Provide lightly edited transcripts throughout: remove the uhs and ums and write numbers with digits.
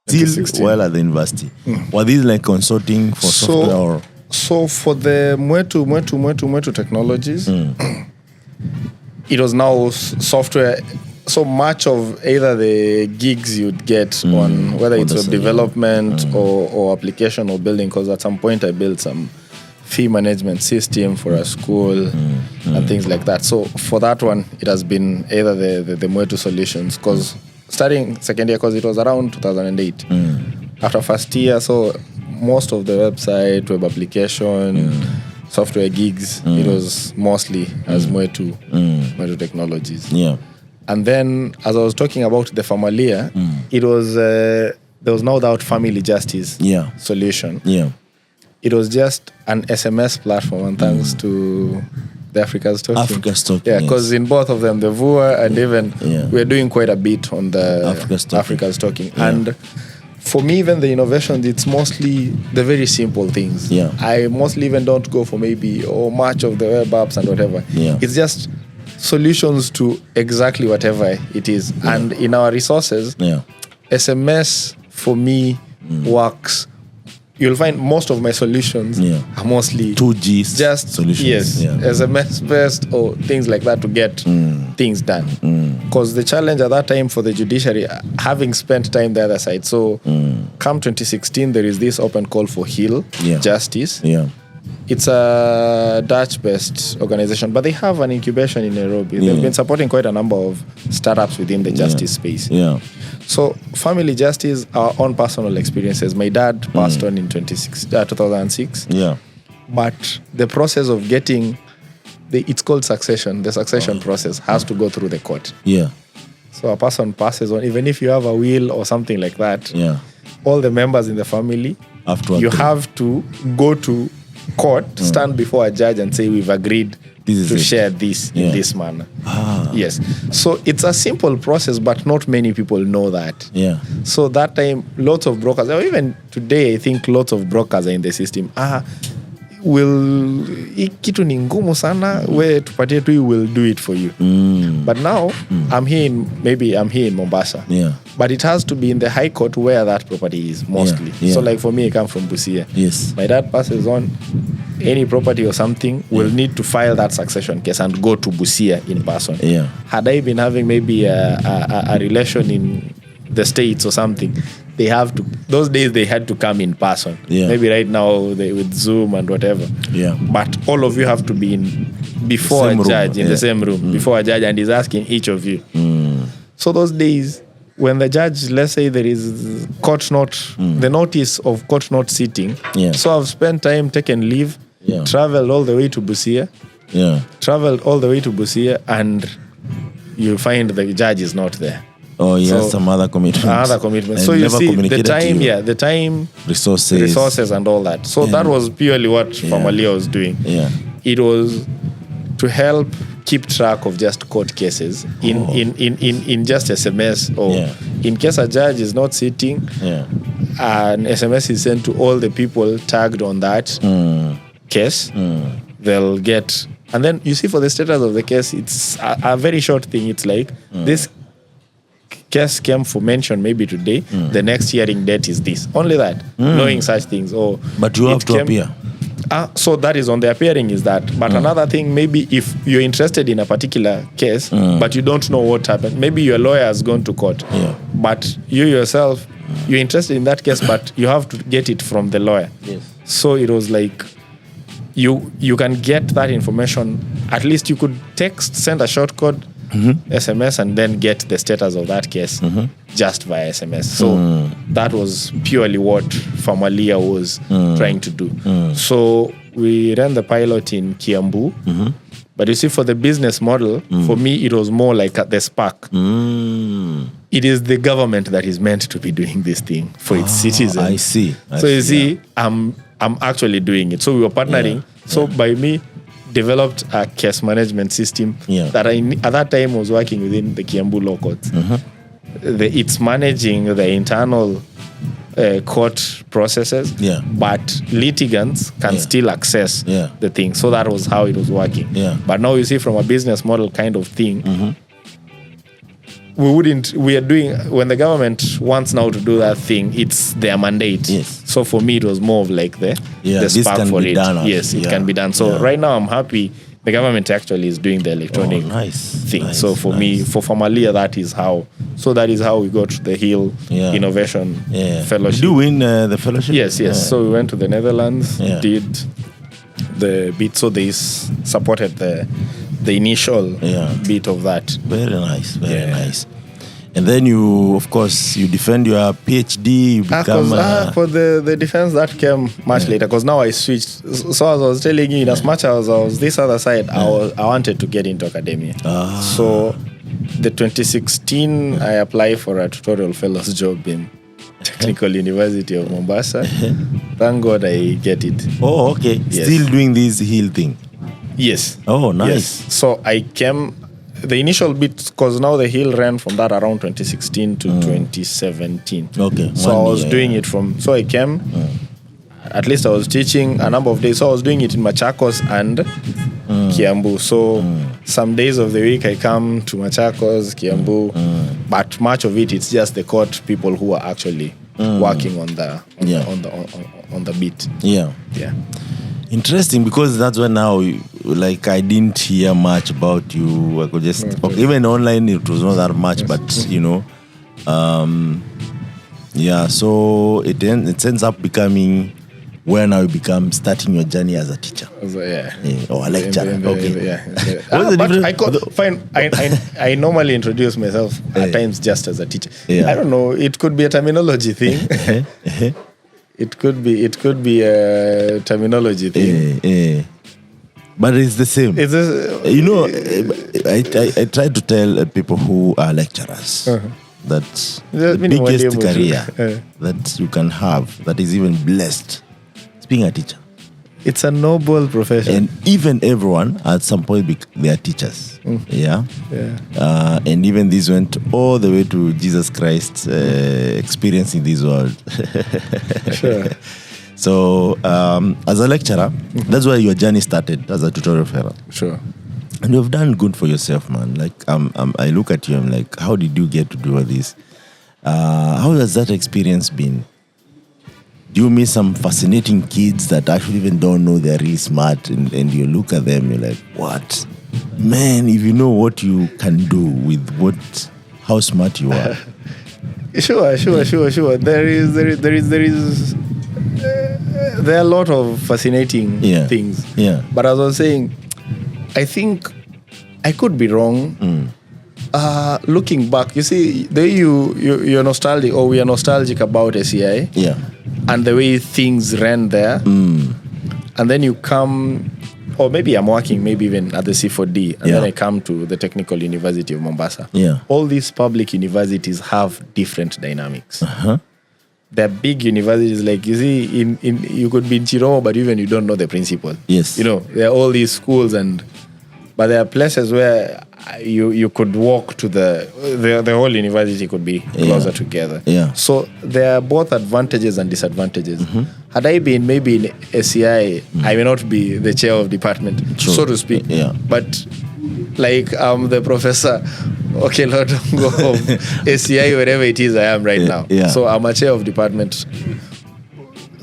Still while at the university. Were these like consulting for software or? So for the Mwetu technologies, it was now software. So much of either the gigs you'd get on whether it's web development or application or building, because at some point I built some fee management system for a school and things like that. So for that one, it has been either the Mwetu solutions, because starting second year, because it was around 2008. After first year, so most of the website, web application, software gigs, it was mostly as Mwetu technologies. Yeah. And then, as I was talking about the Familia, it was there was no doubt family justice solution. Yeah. It was just an SMS platform, and thanks to the Africa's Talking. Yeah, because in both of them, the VUA and even we're doing quite a bit on the Africa's Talking. Yeah. And for me, even the innovations, it's mostly the very simple things. Yeah. I mostly even don't go for maybe much of the web apps and whatever. Yeah. It's just solutions to exactly whatever it is. Yeah. And in our resources, SMS for me works. You'll find most of my solutions are mostly 2G just solutions. Yes, SMS-based or things like that to get things done. Because the challenge at that time for the judiciary, having spent time the other side, so come 2016, there is this open call for Hill Justice. Yeah. It's a Dutch-based organization, but they have an incubation in Nairobi. They've been supporting quite a number of startups within the justice space. Yeah. So family justice, our own personal experiences. My dad passed on in 2006. Yeah. But the process of getting, it's called succession. The succession process has to go through the court. Yeah. So a person passes on, even if you have a will or something like that, all the members in the family, you have to go to court, stand before a judge and say, we've agreed to share this in this manner. Yes. So it's a simple process, but not many people know that. Yeah. So that time, lots of brokers, or even today, I think lots of brokers are in the system. Kitu ni ngumu sana, we tupatie tu, will do it for you. But now, I'm here in Mombasa. Yeah. But it has to be in the high court where that property is mostly. Yeah. So like for me, I come from Busia. Yes. My dad passes on, any property or something will need to file that succession case and go to Busia in person. Yeah. Had I been having maybe a relation in the States or something, they have to, those days they had to come in person. Yeah. Maybe right now with Zoom and whatever. Yeah. But all of you have to be before a judge, in the same room, before a judge, and he's asking each of you. So those days, when the judge, let's say there is court not, the notice of court not sitting, so I've spent time, taken leave, traveled all the way to Busia, and you find the judge is not there. Oh, he has some other commitments. So you see the time, resources and all that. So that was purely what Familia was doing. Yeah. It was to help keep track of just court cases in just SMS, or in case a judge is not sitting, an SMS is sent to all the people tagged on that case. They'll get, and then you see for the status of the case, it's a very short thing. It's like this case came for mention maybe today, the next hearing date is this. Only that, knowing such things. But you have to appear. So that is on the appearing is that. But another thing, maybe if you're interested in a particular case, but you don't know what happened, maybe your lawyer has gone to court, but you yourself, you're interested in that case, but you have to get it from the lawyer. Yes. So it was like, you can get that information. At least you could send a short code, SMS, and then get the status of that case just via SMS. So that was purely what Familia was trying to do. So we ran the pilot in Kiambu. But you see, for the business model, for me, it was more like the spark. It is the government that is meant to be doing this thing for its citizens. I see. You see, I'm actually doing it. So we were partnering. So by me, developed a case management system that at that time was working within the Kiambu law courts. It's managing the internal court processes, but litigants can still access the thing. So that was how it was working. But now you see, from a business model kind of thing, we are doing, when the government wants now to do that thing, it's their mandate. Yes. So for me, it was more of like the this spark can for be it. done, Yes, it can be done. So right now I'm happy the government actually is doing the electronic thing. So for me, for Formalia, that is how we got the Hill Innovation Fellowship. Did you win the fellowship? Yes. So we went to the Netherlands, did the bit. So they supported the initial bit of that. Very nice, very nice. And then you, of course, you defend your PhD. You become for the defense that came much later. Because now I switched. So as I was telling you, in as much as I was this other side, I wanted to get into academia. So the 2016, I applied for a tutorial fellow's job in Technical University of Mombasa. Thank God I get it. Oh, okay. Yes. Still doing this Hill thing. Yes. Oh, nice. Yes. So I came. The initial bit, because now the Hill ran from that around 2016 to 2017. Okay. So I was doing it from. So I came. At least I was teaching a number of days. So I was doing it in Machakos and Kiambu. So some days of the week I come to Machakos, Kiambu, but much of it's just the court people who are actually working on the beat. Yeah. Interesting, because that's when now, like, I didn't hear much about you. I could just even online it was not that much, but so it ends up becoming where now you become starting your journey as a teacher. Or a lecturer. I normally introduce myself at times just as a teacher. I don't know, it could be a terminology thing. It could be a terminology thing. But it's the same. I try to tell people who are lecturers that the biggest career that you can have, that is even blessed, is being a teacher. It's a noble profession. And even everyone, at some point, they are teachers. And even this went all the way to Jesus Christ experiencing this world. Sure. So, as a lecturer, that's where your journey started, as a tutorial fellow. Sure. And you've done good for yourself, man. Like, I look at you, I'm like, how did you get to do all this? How has that experience been? Do you meet some fascinating kids that actually even don't know they're really smart, and you look at them, you're like, what? Man, if you know what you can do with how smart you are. Sure. There are a lot of fascinating things. Yeah. But as I was saying, I think I could be wrong. Looking back, you see, you're nostalgic, or we are nostalgic about SEI. Yeah. And the way things ran there. And then you come, or maybe I'm working maybe even at the C4D, and then I come to the Technical University of Mombasa. Yeah. All these public universities have different dynamics. They're big universities, like, you see, you could be in Chiromo, but even you don't know the principal. Yes. There are all these schools, but there are places where you could walk to the whole university could be closer together. Yeah. So there are both advantages and disadvantages. Had I been maybe in SEI, I may not be the chair of department, so to speak. Yeah. But like I'm the professor, okay, Lord of SEI, wherever it is I am right now. Yeah. So I'm a chair of department.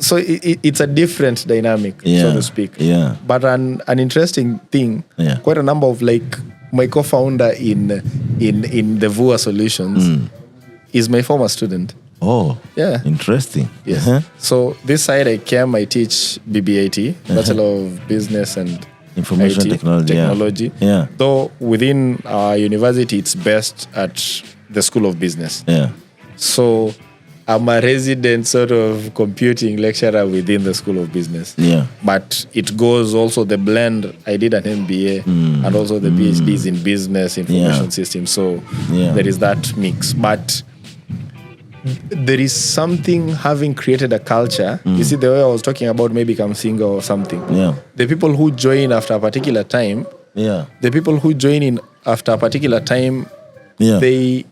So it's a different dynamic, so to speak. Yeah. But an interesting thing, quite a number of, like, my co-founder in the VUA Solutions is my former student. Oh, yeah. Interesting. Yes. So this side I teach BBIT, Bachelor of Business and Information Technology. Yeah. Though within our university, it's best at the School of Business. Yeah. So I'm a resident sort of computing lecturer within the School of Business. Yeah. But it goes also the blend. I did an MBA and also the PhDs in business information systems. So there is that mix. But there is something, having created a culture. You see, the way I was talking about maybe come single or something. Yeah. The people who join after a particular time. Yeah. The people who join in after a particular time. Yeah. They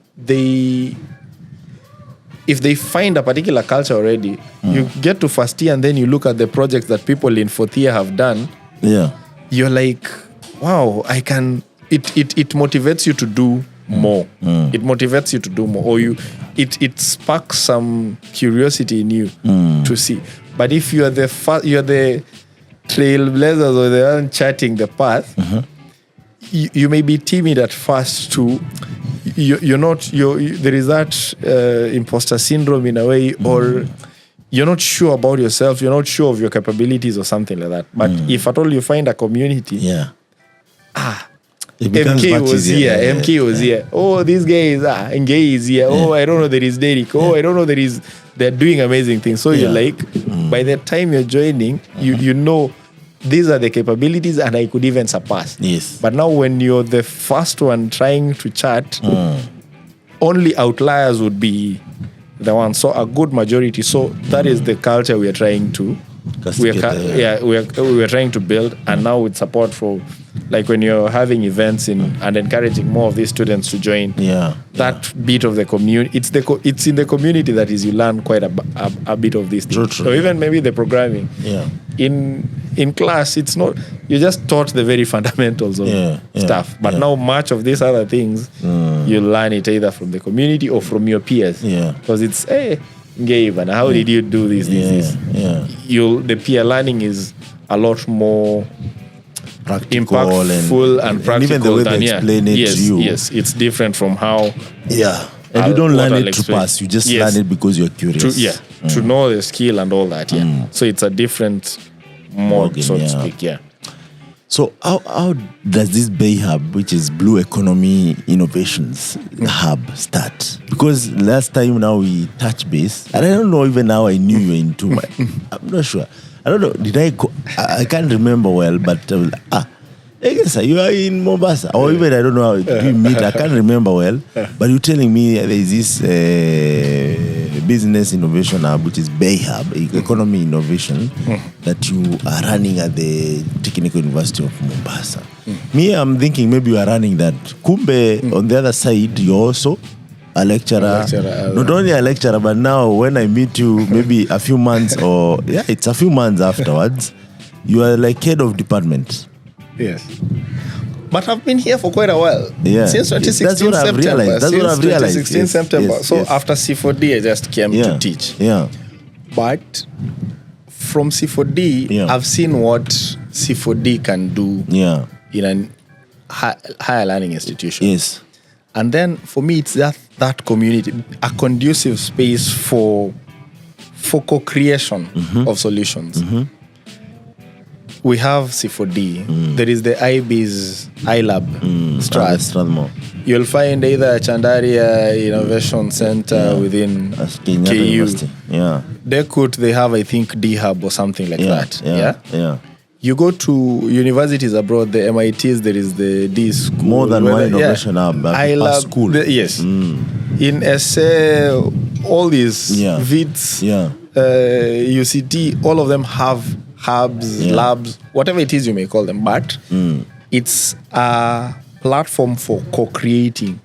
if they find a particular culture already, you get to first year and then you look at the projects that people in fourth year have done. Yeah. You're like, wow, I can. It motivates you to do more. It motivates you to do more, or it sparks some curiosity in you to see. But if you're the trailblazers or the one charting the path, you may be timid at first too. There is that imposter syndrome in a way, or you're not sure about yourself, you're not sure of your capabilities or something like that. But if at all you find a community, MK was here, MK was here. Oh, these guys, Ngay is here. Oh, I don't know, there is Derek. Oh, I don't know, they're doing amazing things. So you're like, by the time you're joining, you know, these are the capabilities and I could even surpass. Yes. But now when you're the first one trying to chat, only outliers would be the one. So a good majority. So that is the culture we are trying to we are trying to build. And now with support for, like when you're having events and encouraging more of these students to join, that bit of the community, it's in the community that is you learn quite a bit of these things. True. So even maybe the programming in class, it's not, you just taught the very fundamentals of stuff. But now much of these other things, you learn it either from the community or from your peers. Because it's, hey, Gabe, and how did you do this? The peer learning is a lot more practical impactful and practical. And even the way they explain it to you. Yes, it's different from how. And you don't learn it to pass. You just learn it because you're curious. To know the skill and all that. So it's a different mode, so to speak. So how does this Bay Hub, which is Blue Economy Innovations Hub, start? Because last time now we touch base, and I don't know even how I knew you into my. I'm not sure. I don't know. Did I can't remember well, but Egessa, you are in Mombasa, or even I don't know how we meet. I can't remember well, but you're telling me there is this business innovation hub, which is Bay Hub, economy innovation, that you are running at the Technical University of Mombasa. Me, I'm thinking maybe you are running that. Kumbe, on the other side, you're also a lecturer. Not only a lecturer, but now when I meet you, maybe a few months it's a few months afterwards, you are like head of department. Yes. But I've been here for quite a while. Since 2016 That's what I've realized. That's what I've realized. 2016 September. After C4D, I just came to teach. But from C4D, I've seen what C4D can do in a higher learning institution. Yes. And then for me, it's that community, a conducive space for co-creation of solutions. We have C4D. There is the IB's iLab Strathmore. You'll find either Chandaria Innovation Center within KU. They have, I think, D-Hub or something like that. You go to universities abroad, the MITs, there is the D school. More than one innovation hub, iLab school. In SA, all these VITs, UCT, all of them have hubs, labs, whatever it is you may call them, but it's a platform for co-creating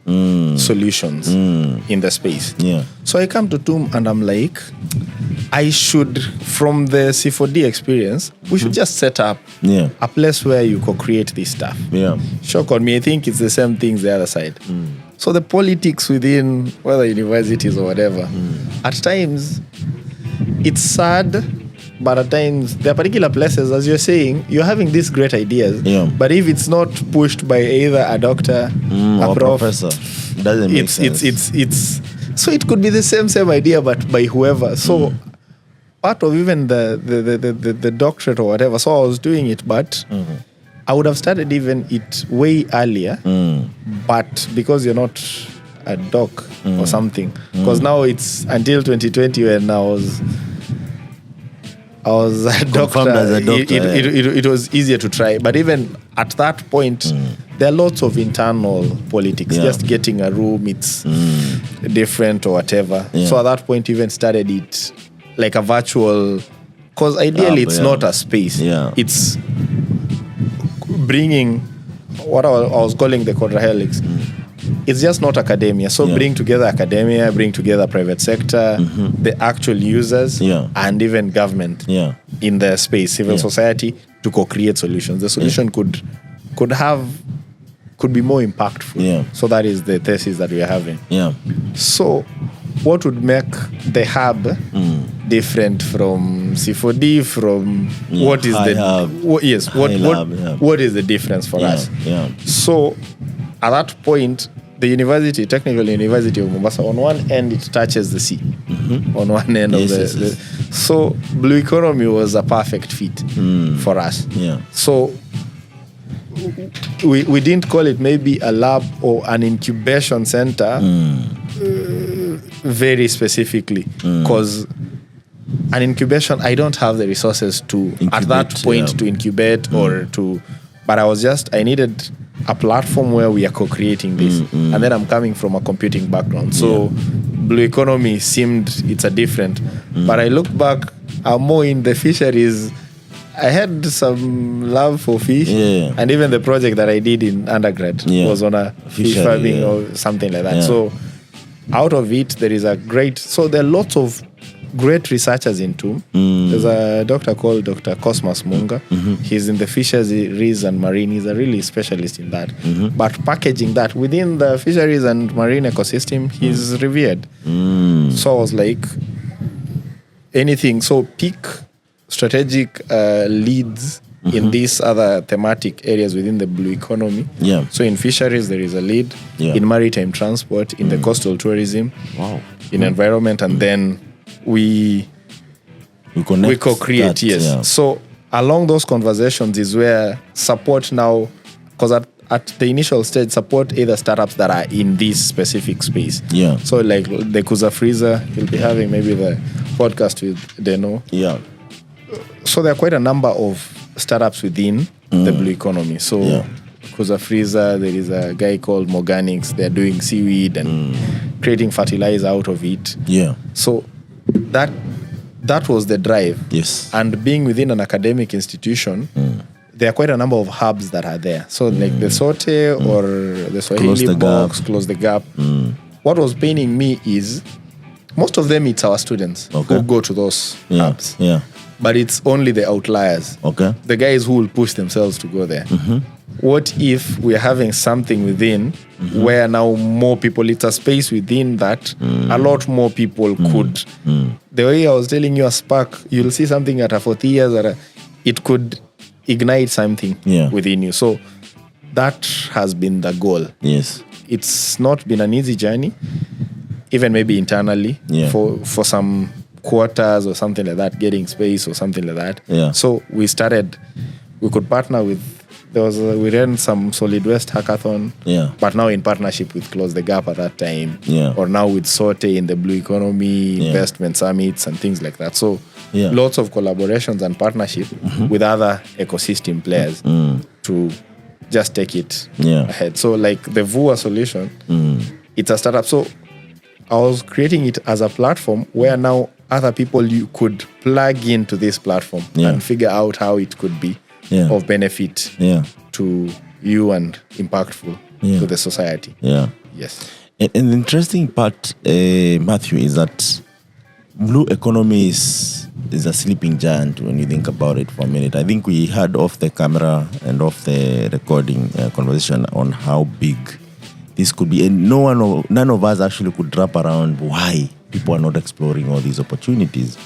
solutions in the space. So I come to TUM and I'm like, I should, from the C4D experience, we should just set up a place where you co-create this stuff. Shock on me, I think it's the same things the other side. So the politics within, whether universities or whatever, at times, it's sad. But at times, there are particular places, as you're saying, you're having these great ideas. But if it's not pushed by either a doctor, a professor, doesn't make sense. It's so it could be the same idea, but by whoever. So part of even the doctorate or whatever. So I was doing it, but I would have started even it way earlier. But because you're not a doc or something, because now it's until 2020 when I was a doctor. As a doctor it was easier to try. But even at that point, there are lots of internal politics. Just getting a room, it's different or whatever. So at that point, even started it like a virtual, because ideally it's not a space. It's bringing what I was calling the quadrahelix. It's just not academia. So bring together academia, bring together private sector, the actual users, and even government in the space, civil society, to co-create solutions. The solution could have could be more impactful. Yeah. So that is the thesis that we are having. Yeah. So what would make the hub different from C4D, from what is high the hub, yes, high lab, yeah. what is the difference for us? Yeah. So at that point, the university, Technical University of Mombasa, on one end it touches the sea. On one end of the so Blue Economy was a perfect fit for us. Yeah. So we didn't call it maybe a lab or an incubation center very specifically, because an incubation, I don't have the resources to at that point to incubate or to, but I needed a platform where we are co-creating this. And then I'm coming from a computing background. So Blue Economy seemed it's a different, but I look back, I'm more in the fisheries. I had some love for fish, and even the project that I did in undergrad was on a fish farming or something like that. So out of it, there is there are lots of great researchers into. There's a doctor called Dr. Cosmas Munga. He's in the fisheries and marine. He's a really specialist in that. But packaging that within the fisheries and marine ecosystem, he's revered. So I was like, anything. So pick strategic leads in these other thematic areas within the Blue Economy. So in fisheries, there is a lead. In maritime transport, in the coastal tourism, in environment, and then we co-create. So along those conversations is where support now, because at the initial stage, support either startups that are in this specific space. So like the Kuza Freezer, he'll be having maybe the podcast with Deno. So there are quite a number of startups within the Blue Economy. So Kuza Freezer, there is a guy called Morganics. They're doing seaweed and creating fertilizer out of it. So that was the drive. And being within an academic institution, there are quite a number of hubs that are there. So like the Sote or the Swahili box, Close the Gap. What was paining me is most of them, it's our students who go to those hubs. But it's only the outliers. The guys who will push themselves to go there. What if we're having something within where now more people, it's a space within that a lot more people could. The way I was telling you a spark, you'll see something at a 40 years, it could ignite something within you. So that has been the goal. It's not been an easy journey, even maybe internally for some quarters or something like that, getting space or something like that. So we could partner with, we ran some solid waste hackathon, but now in partnership with Close the Gap at that time, or now with Sote in the Blue Economy investment summits and things like that. So lots of collaborations and partnership with other ecosystem players to just take it ahead. So like the VUA solution, it's a startup. So I was creating it as a platform where now other people you could plug into this platform and figure out how it could be of benefit to you and impactful to the society. Yes. And the interesting part, Mathew, is that Blue Economy is a sleeping giant when you think about it for a minute. I think we had off the camera and off the recording conversation on how big this could be, and none of us actually could wrap around why people are not exploring all these opportunities.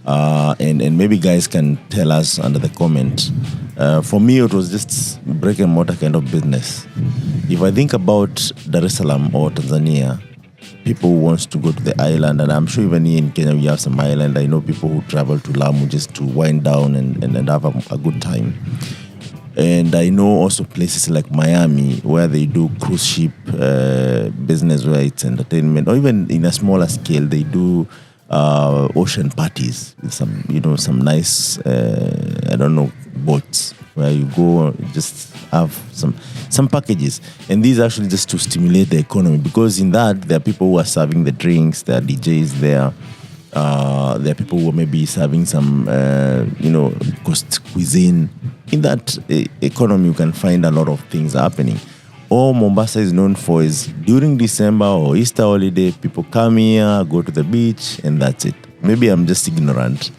And maybe guys can tell us under the comment. For me, it was just brick and mortar kind of business. If I think about Dar es Salaam or Tanzania, people who wants to go to the island, and I'm sure even here in Kenya we have some island. I know people who travel to Lamu just to wind down and have a good time. And I know also places like Miami where they do cruise ship business, where it's entertainment, or even in a smaller scale they do ocean parties with some nice boats where you go just have some packages, and these are actually just to stimulate the economy, because in that there are people who are serving the drinks, there are DJs there. There are people who are maybe serving some, cuisine. In that economy, you can find a lot of things happening. All Mombasa is known for is during December or Easter holiday, people come here, go to the beach, and that's it. Maybe I'm just ignorant.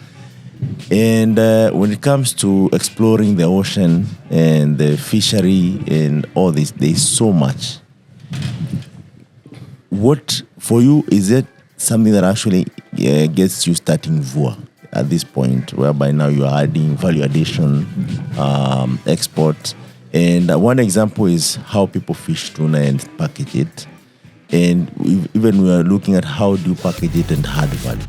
And when it comes to exploring the ocean and the fishery and all this, there's so much. What, for you, is it something that actually gets you starting VOA at this point, whereby now you are adding value addition, export? And one example is how people fish tuna and package it. And even we are looking at how do you package it and add value.